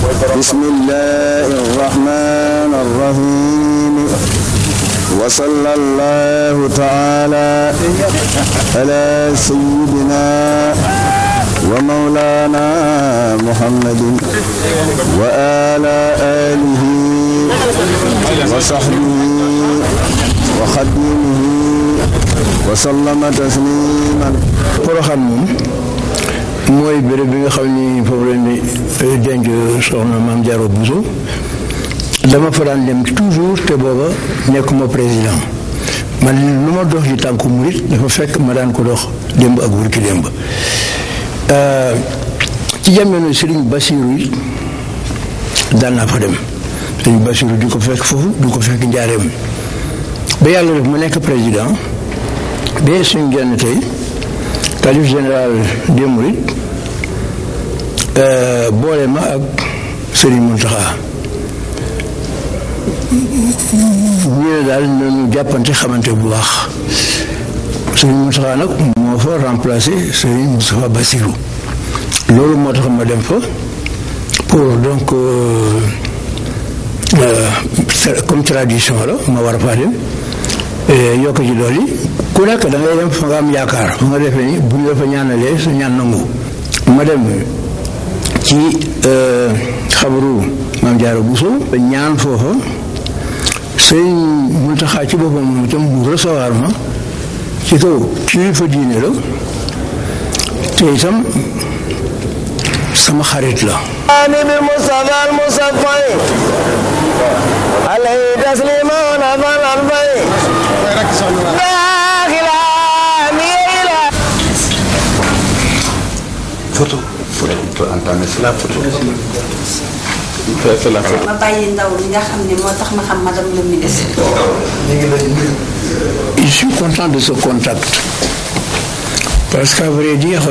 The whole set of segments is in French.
بسم الله الرحمن الرحيم وصلى الله تعالى على سيدنا ومولانا محمد وعلى آله وصحبه وخدمه وسلم تسليما. mooy béréb bi nga xam ni foofu leen di denc soxna Mame Diarra Bousso dama fa daan dem toujours te booba nekkuma président man lu ma dox ci tànku murit dafa fekk ma daan ko dox démb ak wurki démb ci jamono Serigne Bassirou yi daan naa fa dem Serigne Bassirou di ko fekk foofu du ko fekk njaareem ba yàlla def ma nekk président ba suñu genn tey Khalife général des Mourides boole ma ak Serigne Mountakha ñu ne daal nañu jàppante xamante bu baax Serigne Mountakha nag moo fa remplacé Serigne Moustapha Bassirou loolu moo tax ma dem fa pour donc comme tradition la ma war a faa dem yokk ci dool yi ku nekk da ngay dem fa nga am yaakaar fa nga defee ni bu ñu la fa ñaanalee sa ñaan nangu ma dem ci xabaru Mame Diarra Bousso ñaan foofa sëñ Mountakha ci boppam moom itam mu recevoir ma ci kaw kilifa diine la te itam sama xarit la ani bi Mustafa al Mustafa alayhi tasliman afal albay photo entamer la photo. Fais la photo. ma bàyyi ndaw li nga xam ne moo tax ma xam madame le ministre. Je suis content de ce contact parce qu'à vrai dire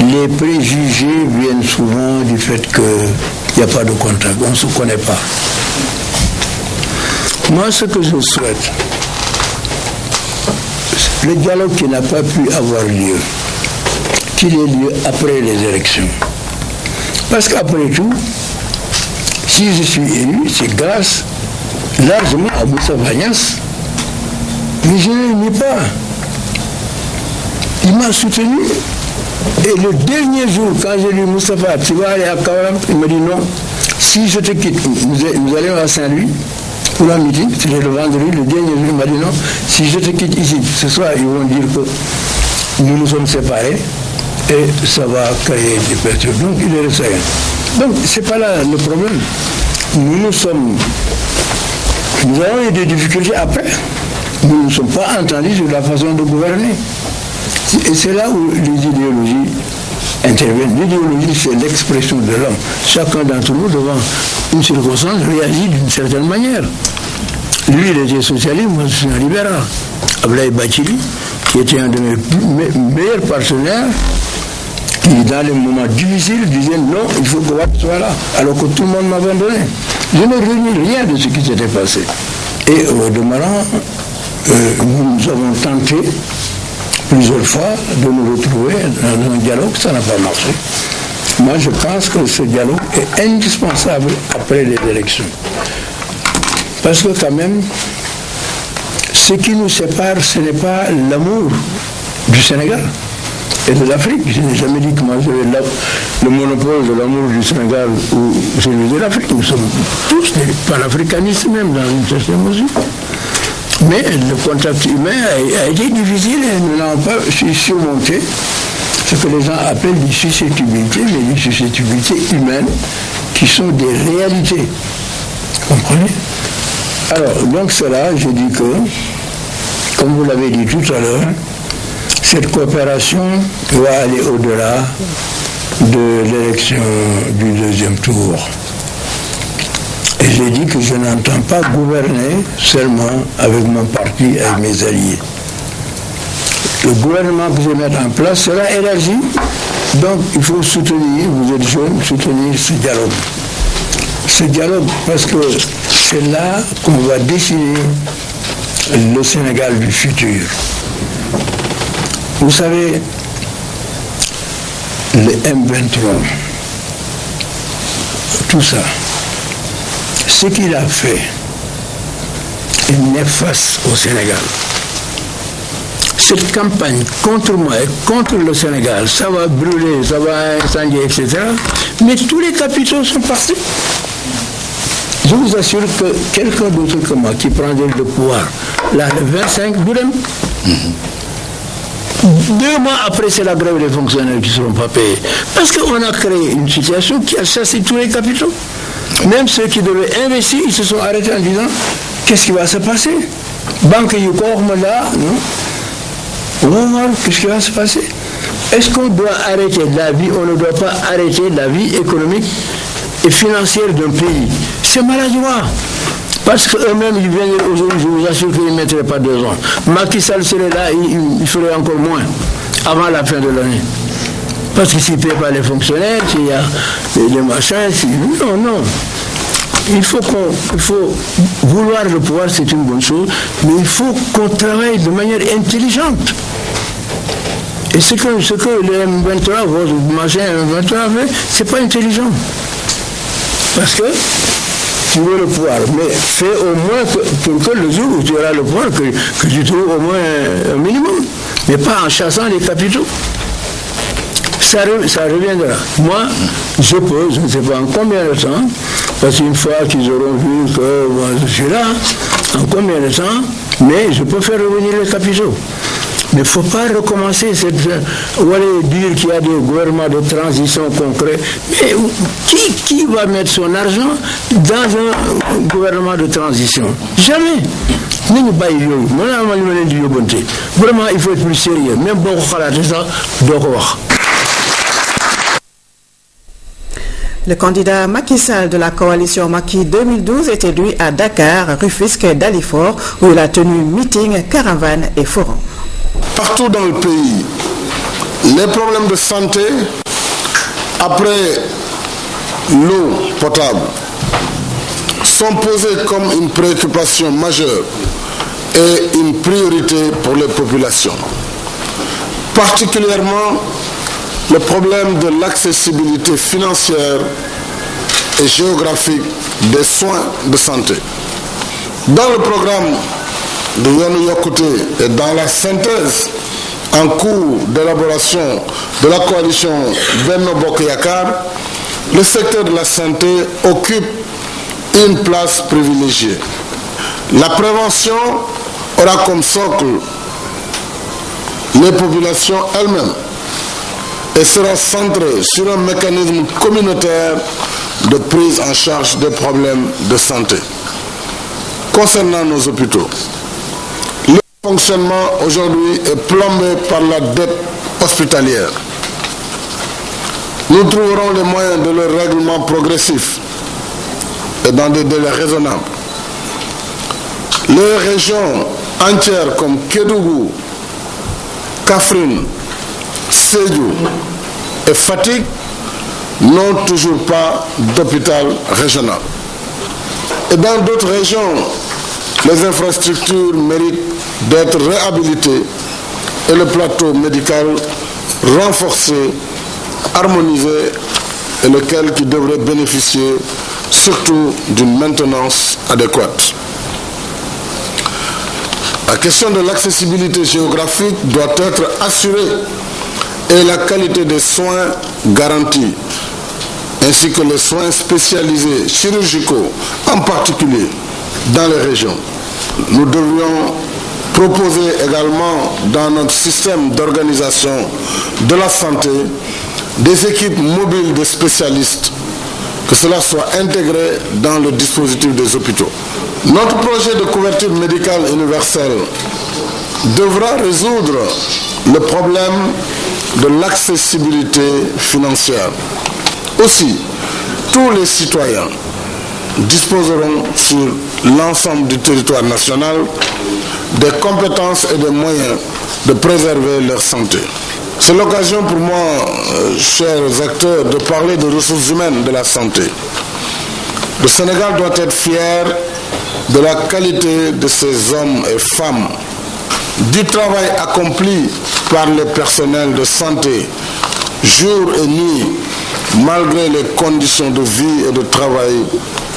les préjugés viennent souvent du fait qu'il n'y a pas de contact, on ne se connaît pas. Moi, ce que je souhaite, le dialogue qui n'a pas pu avoir lieu, qu'il ait lieu après les élections. Parce qu'après tout, si je suis élu, c'est grâce largement à Moustapha Niasse. Mais je ne le nie pas. Il m'a soutenu. Et le dernier jour, quand j'ai dit Moustapha, tu vas aller à Kaolack, il m'a dit non. Si je te quitte, nous allons à Saint-Louis pour un meeting, c'était le vendredi, le dernier jour, il m'a dit non. Si je te quitte ici, ce soir, ils vont dire que nous nous sommes séparés et ça va créer des perturbations. Donc il est resté. Donc c'est pas là le problème. Nous avons eu des difficultés après. Nous ne sommes pas entendus sur la façon de gouverner. Et c'est là où les idéologies interviennent. L'idéologie, c'est l'expression de l'homme. Chacun d'entre nous, devant une circonstance, réagit d'une certaine manière. Lui, il était socialiste, moi, je suis un libéral. Ablaye Bathily, qui était un de mes meilleurs partenaires, qui, dans les moments difficiles, disait non, il faut que Wade soit là, alors que tout le monde m'a abandonné. Je ne renie rien de ce qui s'était passé. Et au demeurant, nous avons tenté plusieurs fois de nous retrouver dans un dialogue, ça n'a pas marché. Moi, je pense que ce dialogue est indispensable après les élections. Parce que quand même, ce qui nous sépare, ce n'est pas l'amour du Sénégal et de l'Afrique. Je n'ai jamais dit que moi j'avais le monopole de l'amour du Sénégal ou celui de l'Afrique. Nous sommes tous des panafricanistes même dans une certaine mesure. Mais le contact humain a été difficile et nous n'avons pas surmonté ce que les gens appellent des susceptibilités, mais des susceptibilités humaines qui sont des réalités. Vous comprenez? Alors, donc cela, je dis que, comme vous l'avez dit tout à l'heure, cette coopération doit aller au-delà de l'élection du deuxième tour. Et j'ai dit que je n'entends pas gouverner seulement avec mon parti, avec mes alliés. Le gouvernement que je vais mettre en place sera élargi. Donc il faut soutenir, vous êtes jeunes, soutenir ce dialogue. Ce dialogue, parce que c'est là qu'on va dessiner le Sénégal du futur. Vous savez, le M23, tout ça, ce qu'il a fait est néfaste au Sénégal. Cette campagne contre moi et contre le Sénégal, ça va brûler, ça va incendier, etc. Mais tous les capitaux sont partis. Je vous assure que quelqu'un d'autre que moi qui prendrait le pouvoir, là, le 25, Boulem, 2 mois après, c'est la grève des fonctionnaires qui ne seront pas payés. Parce qu'on a créé une situation qui a chassé tous les capitaux. Même ceux qui devaient investir, ils se sont arrêtés en disant, qu'est-ce qui va se passer? Banque Yukor, là, non? On va voir qu'est-ce qui va se passer. Est-ce qu'on doit arrêter la vie? On ne doit pas arrêter la vie économique et financière d'un pays. C'est maladroit. Parce qu'eux-mêmes, ils viennent aujourd'hui, je vous assure qu'ils ne mettraient pas 2 ans. Macky Sall serait là, il ferait encore moins avant la fin de l'année. Parce que s'il ne paye pas les fonctionnaires, s'il y a des machins, non. Il faut vouloir le pouvoir, c'est une bonne chose, mais il faut qu'on travaille de manière intelligente. Et ce que les M23, votre machin M23 fait, c'est pas intelligent. Parce que tu veux le pouvoir, mais fais au moins pour que le jour où tu auras le pouvoir, que tu trouves au moins un minimum, mais pas en chassant les capitaux. Ça reviendra. Moi, je ne sais pas en combien de temps, parce qu'une fois qu'ils auront vu que moi, je suis là, en combien de temps, mais je peux faire revenir les capitaux. Mais il ne faut pas recommencer ou aller dire qu'il y a des gouvernements de transition concrets. Mais qui va mettre son argent dans un gouvernement de transition? Jamais. Vraiment, il faut être plus sérieux. Même bon, le candidat Macky Sall de la coalition Macky 2012 est élu à Dakar, Rufisque et Dalifort, où il a tenu meeting, caravane et forum. Partout dans le pays, les problèmes de santé, après l'eau potable, sont posés comme une préoccupation majeure et une priorité pour les populations. Particulièrement, le problème de l'accessibilité financière et géographique des soins de santé. Dans le programme de Yoonu Yokkute et dans la synthèse en cours d'élaboration de la coalition Benno Bokk Yakaar, le secteur de la santé occupe une place privilégiée. La prévention aura comme socle les populations elles-mêmes et sera centrée sur un mécanisme communautaire de prise en charge des problèmes de santé. Concernant nos hôpitaux, le fonctionnement aujourd'hui est plombé par la dette hospitalière. Nous trouverons les moyens de leur règlement progressif et dans des délais raisonnables. Les régions entières comme Kédougou, Kaffrine, Sédhiou et Fatick n'ont toujours pas d'hôpital régional. Et dans d'autres régions, les infrastructures méritent d'être réhabilitées et le plateau médical renforcé, harmonisé et lequel qui devrait bénéficier surtout d'une maintenance adéquate. La question de l'accessibilité géographique doit être assurée et la qualité des soins garantie, ainsi que les soins spécialisés chirurgicaux, en particulier dans les régions. Nous devrions proposer également dans notre système d'organisation de la santé des équipes mobiles de spécialistes, que cela soit intégré dans le dispositif des hôpitaux. Notre projet de couverture médicale universelle devra résoudre le problème de l'accessibilité financière. Aussi, tous les citoyens disposeront sur l'ensemble du territoire national des compétences et des moyens de préserver leur santé. C'est l'occasion pour moi, chers acteurs, de parler de ressources humaines de la santé. Le Sénégal doit être fier de la qualité de ses hommes et femmes, du travail accompli par les personnels de santé, jour et nuit, malgré les conditions de vie et de travail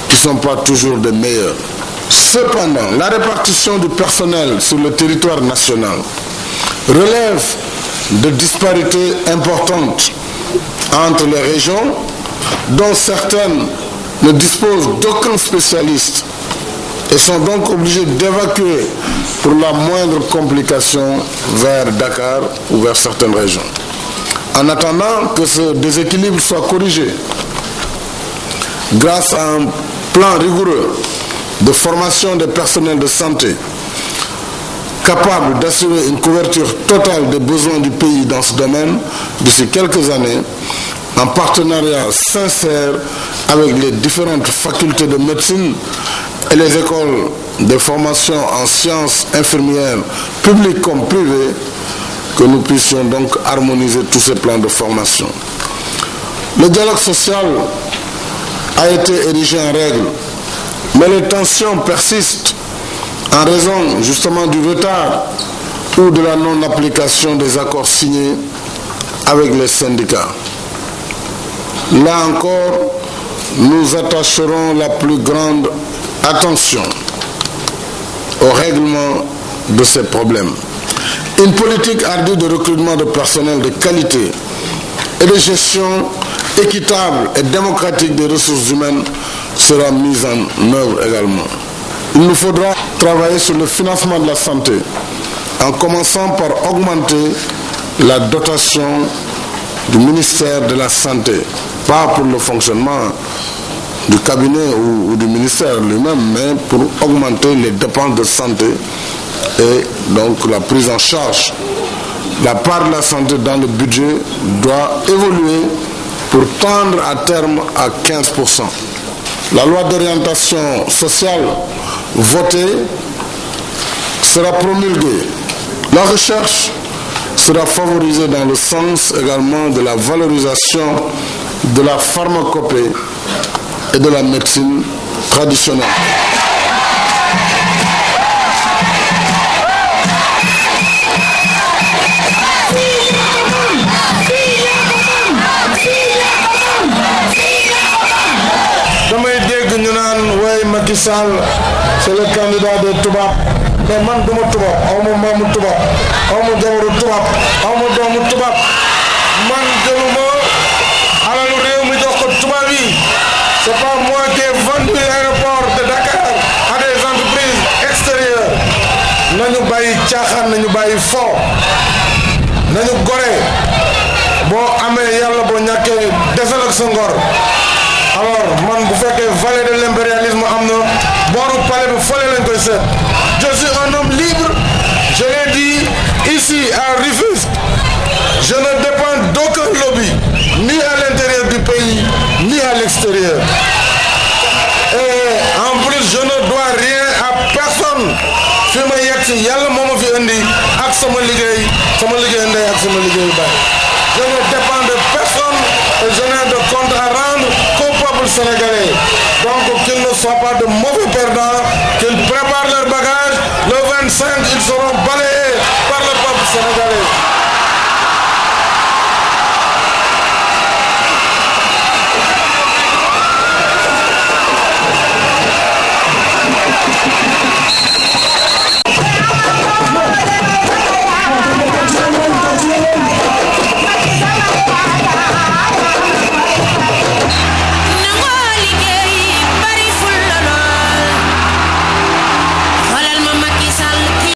qui ne sont pas toujours des meilleures. Cependant, la répartition du personnel sur le territoire national relève de disparités importantes entre les régions, dont certaines ne disposent d'aucun spécialiste et sont donc obligés d'évacuer pour la moindre complication vers Dakar ou vers certaines régions. En attendant que ce déséquilibre soit corrigé, grâce à un plan rigoureux de formation des personnels de santé capable d'assurer une couverture totale des besoins du pays dans ce domaine d'ici quelques années, en partenariat sincère avec les différentes facultés de médecine et les écoles de formation en sciences infirmières, publiques comme privées, que nous puissions donc harmoniser tous ces plans de formation. Le dialogue social a été érigé en règle, mais les tensions persistent en raison justement du retard ou de la non-application des accords signés avec les syndicats. Là encore, nous attacherons la plus grande attention au règlement de ces problèmes. Une politique ardue de recrutement de personnel de qualité et de gestion équitable et démocratique des ressources humaines sera mise en œuvre également. Il nous faudra travailler sur le financement de la santé en commençant par augmenter la dotation du ministère de la Santé, pas pour le fonctionnement du cabinet ou du ministère lui-même, mais pour augmenter les dépenses de santé et donc la prise en charge. La part de la santé dans le budget doit évoluer pour tendre à terme à 15%. La loi d'orientation sociale votée sera promulguée. La recherche sera favorisée dans le sens également de la valorisation de la pharmacopée et de la médecine traditionnelle. Macky Sall, c'est le candidat de Toubab. Mais man duma Toubab, awma maamu Toubab, awma jabaru Toubab, awma doomu Toubab. Man jëluma alalu réew mi jox ko Toubab yi. C'est pas moi qui ai vendu l'aéroport de Dakar à des entreprises extérieures. Nañu bàyyi caaxaan, nañu bàyyi fo. Nañu gore. Boo amee yàlla boo ñàkkee desal ak sa ngor. Alors, man bu fekkee valet de l'impérialisme am na booru palais bi fële lañ koy seet. Je suis un homme libre, je l'ai dit ici à Rufisque. Je ne dépends d'aucun lobby, ni à l'intérieur du pays, ni à l'extérieur. Et en plus, je ne dois rien à personne. Fi ma yegg si yàlla moo ma fi indi ak sama liggéey ndey ak sama liggéey baay. Je ne dépends de personne et je n'ai de compte à rendre qu'au peuple sénégalais. Donc qu'ils ne soient pas de mauvais perdants, qu'ils préparent leurs bagages. Le 25, ils seront